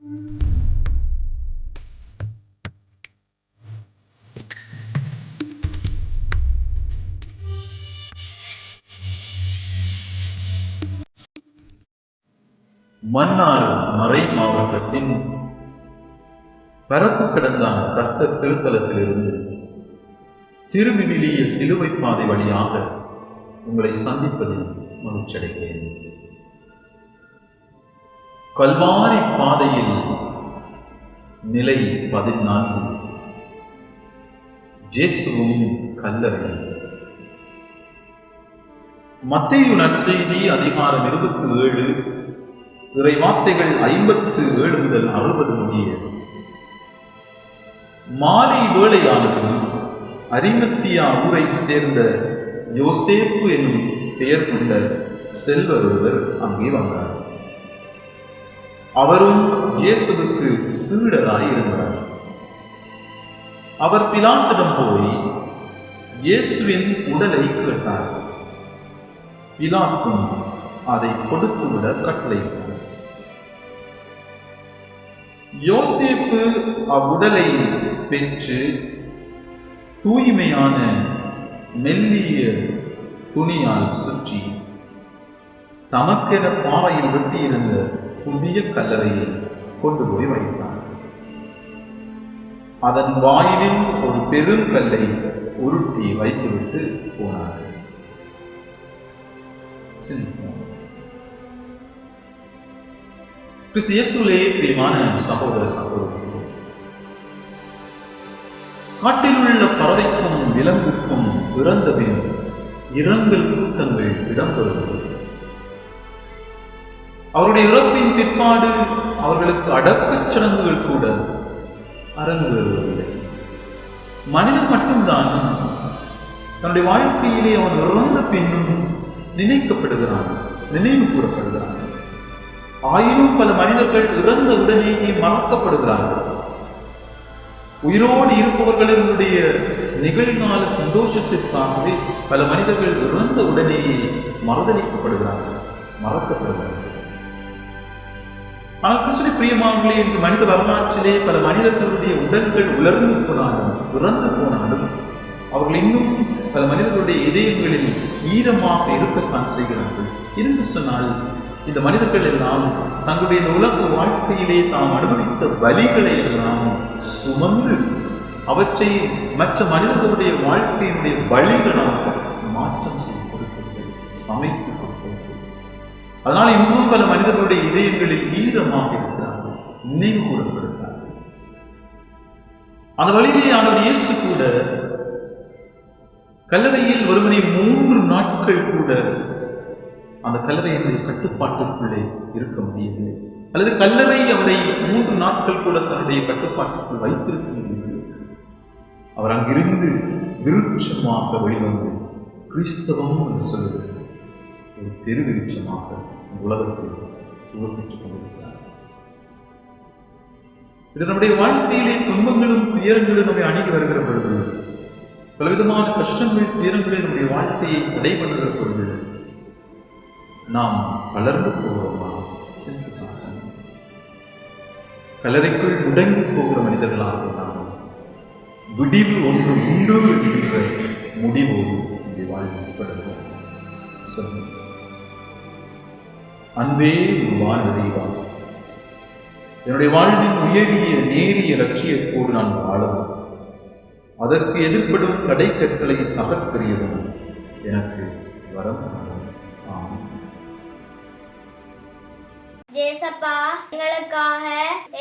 மன்னார் மறை மாவட்டத்தின் பரப்பு கிடந்தான கர்த்தர் திருத்தலத்திலிருந்து திருவிவிலிய சிலுவை பாதை வழியாக உங்களை சந்திப்பதில் மகிழ்ச்சியடைகிறேன். கல்வாரி பாதையில் நிலை 14 ஜேசுவும் கல்லறை. மத்தேயு நற்செய்தி அதிகாரம் 27 இறை வார்த்தைகள் 57 முதல் 60 முடிய. மாலை வேளையானது அரிமத்தியா ஊரை சேர்ந்த யோசேப்பு என்னும் பெயர் கொண்ட செல்வர் ஒருவர் அங்கே வந்தார். அவரும் இயேசுவுக்கு சீடராய் இருந்தார். அவர் பிலாத்திடம் போய் இயேசுவின் உடலை கேட்டார். பிலாத்தும் அதை கொடுத்துவிட கட்டளையிட்டார். யோசேப்பு அவ்வுடலை பெற்று தூய்மையான மெல்லிய துணியால் சுற்றி தமக்கென பாறையில் வெட்டியிருந்த புதிய கல்லறையில் கொண்டு போய் வைத்தார். அதன் வாயிலில் ஒரு பெரும் கல்லை உருட்டி வைத்துவிட்டு போனார். கிறிஸ்து இயேசுவிலே பிரியமான சகோதர சகோதரர்களே, காட்டில் உள்ள பறவைக்கும் விலங்குக்கும் இறந்தபின் இரங்கல் கூட்டங்கள் இடம்பெறுவது. அவருடைய இறப்பின் பிற்பாடு அவர்களுக்கு அடக்கச் சடங்குகள் கூட அரங்கேறுவதில்லை. மனிதன் மட்டும்தான் தன்னுடைய வாழ்க்கையிலே அவன் இறந்த பின்னும் நினைக்கப்படுகிறான், நினைவு கூறப்படுகிறான். ஆயினும் பல மனிதர்கள் இறந்த உடனேயே மறக்கப்படுகிறார்கள். உயிரோடு இருப்பவர்களுடைய நிகழ்கால சந்தோஷத்திற்காகவே பல மனிதர்கள் இறந்த உடனேயே மறுதளிக்கப்படுகிறார்கள், மறக்கப்படுகிறார்கள். ஆனால் கிறிஸ்துவின் பிரியமானவர்களே, இன்று மனித வரலாற்றிலே பல மனிதர்களுடைய உடல்கள் உலர்ந்து போனாலும் இறந்து போனாலும் அவர்கள் இன்னும் பல மனிதர்களுடைய இதயங்களில் ஈரமாக இருக்கத்தான் செய்கிறார்கள். என்று சொன்னால் இந்த மனிதர்கள் எல்லாம் தங்களுடைய இந்த உலக வாழ்க்கையிலே தாம் அனுபவித்த வலிகளை எல்லாம் சுமந்து அவற்றை மற்ற மனிதர்களுடைய வாழ்க்கையினுடைய வழிகளாக மாற்றம் செய்து கொடுக்கிறது, சமைத்து கொடுக்கிறது. அதனால் இன்னும் பல மனிதர்களுடைய இதயங்களில் ஈரமாக இருக்கிறார்கள், நினைவு கூறப்படுகிறார்கள். அந்த வழியிலே ஆண்டவர் இயேசு கூட கல்லறையில் ஒருவனை 3 நாட்கள் கூட அந்த கல்லறையினுடைய கட்டுப்பாட்டுக்குள்ளே இருக்க முடியவில்லை, அல்லது கல்லறை அவரை 3 நாட்கள் கூட தன்னுடைய கட்டுப்பாட்டுக்குள் வைத்திருக்க முடியவில்லை. அவர் அங்கிருந்து விருட்சமாக வெளிவந்து கிறிஸ்தவம் என்று சொல்லுவது ஒரு பெருவிருட்சமாக உலகத்தில் உருவெற்றுக் கொண்டிருக்கிறார். இது நம்முடைய வாழ்க்கையிலே துன்பங்களும் துயரங்களும் நம்மை அணுகி வருகிற பொழுது, பலவிதமான கஷ்டங்கள் துயரங்களில் நம்முடைய வாழ்க்கையை தடை பண்ணுகிற பொழுது நாம் வளர்ந்து போகிறோமா? கல்லறைக்குள் முடங்கி போகிற மனிதர்களாக நாம் விடிவு ஒன்று உண்டு என்ற முடிவோடு இங்கே வாழ்வதற்கு அன்பே உருவான இறைவா, என்னுடைய வாழ்வின் உயரிய நேரிய லட்சியத்தோடு நான் வாழவும் அதற்கு எதிர்ப்படும் தடை கற்களை தகர்த்தெறியவும் எனக்கு வரம். ஜேசப்பா, எங்களுக்காக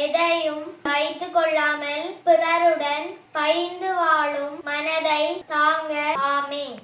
எதையும் வைத்துக் கொள்ளாமல் பிறருடன் பகிர்ந்து வாழும் மனதை தாங்க. ஆமென்.